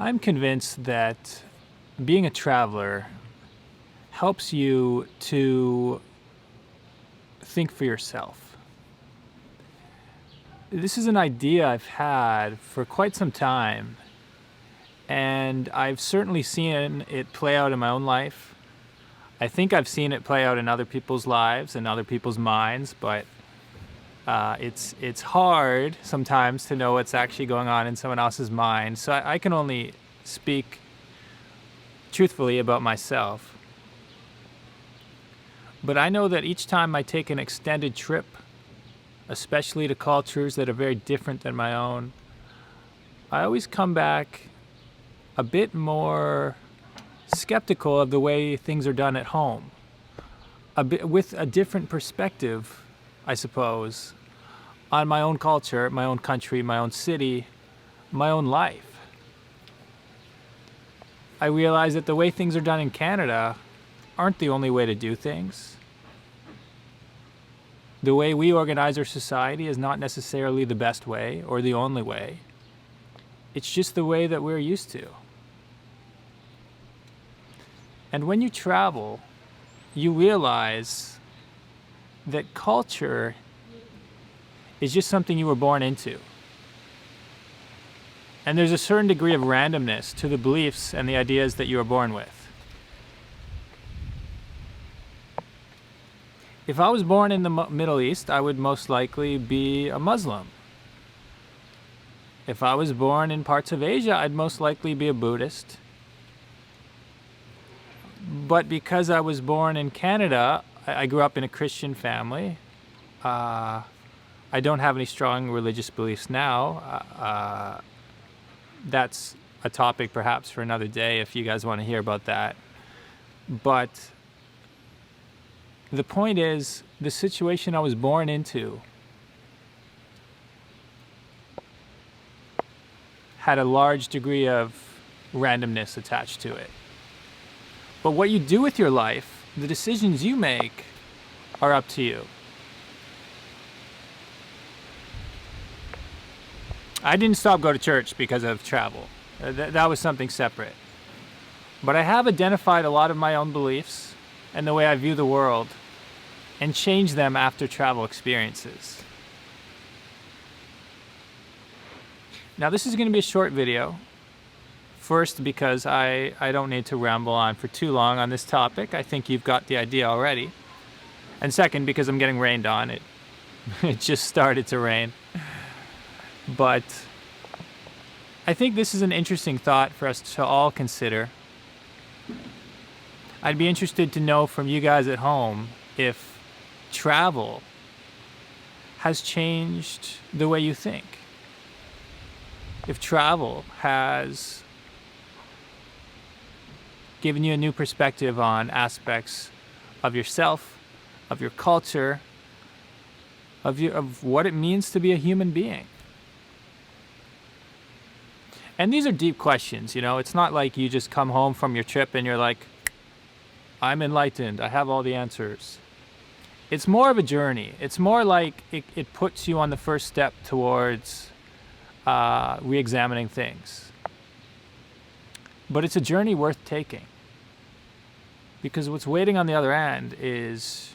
I'm convinced that being a traveler helps you to think for yourself. This is an idea I've had for quite some time, and I've certainly seen it play out in my own life. I think I've seen it play out in other people's lives and other people's minds, but it's hard sometimes to know what's actually going on in someone else's mind. So I can only speak truthfully about myself. But I know that each time I take an extended trip, especially to cultures that are very different than my own, I always come back a bit more skeptical of the way things are done at home, a bit with a different perspective, I suppose, on my own culture, my own country, my own city, my own life. I realize that the way things are done in Canada aren't the only way to do things. The way we organize our society is not necessarily the best way or the only way. It's just the way that we're used to. And when you travel, you realize that culture is just something you were born into. And there's a certain degree of randomness to the beliefs and the ideas that you were born with. If I was born in the Middle East, I would most likely be a Muslim. If I was born in parts of Asia, I'd most likely be a Buddhist. But because I was born in Canada, I grew up in a Christian family. I don't have any strong religious beliefs now. That's a topic perhaps for another day if you guys want to hear about that. But the point is, the situation I was born into had a large degree of randomness attached to it. But what you do with your life, the decisions you make, are up to you. I didn't stop going to church because of travel. That was something separate. But I have identified a lot of my own beliefs and the way I view the world and changed them after travel experiences. Now this is going to be a short video. First, because I don't need to ramble on for too long on this topic. I think you've got the idea already. And second, because I'm getting rained on. It just started to rain. But I think this is an interesting thought for us to all consider. I'd be interested to know from you guys at home if travel has changed the way you think. If travel has given you a new perspective on aspects of yourself, of your culture, of what it means to be a human being. And these are deep questions, you know. It's not like you just come home from your trip and you're like, I'm enlightened, I have all the answers. It's more of a journey. It's more like it puts you on the first step towards re-examining things. But it's a journey worth taking. Because what's waiting on the other end is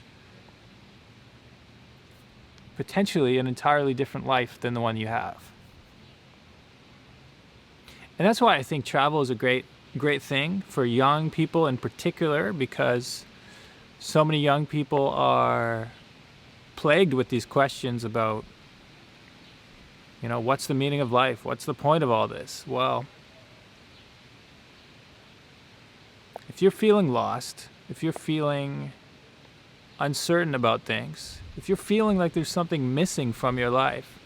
potentially an entirely different life than the one you have. And that's why I think travel is a great thing for young people in particular, because so many young people are plagued with these questions about, you know, what's the meaning of life? What's the point of all this? Well, if you're feeling lost, if you're feeling uncertain about things, if you're feeling like there's something missing from your life,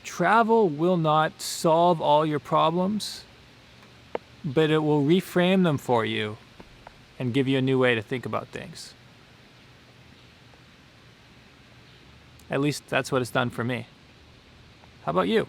travel will not solve all your problems, but it will reframe them for you and give you a new way to think about things. At least that's what it's done for me. How about you?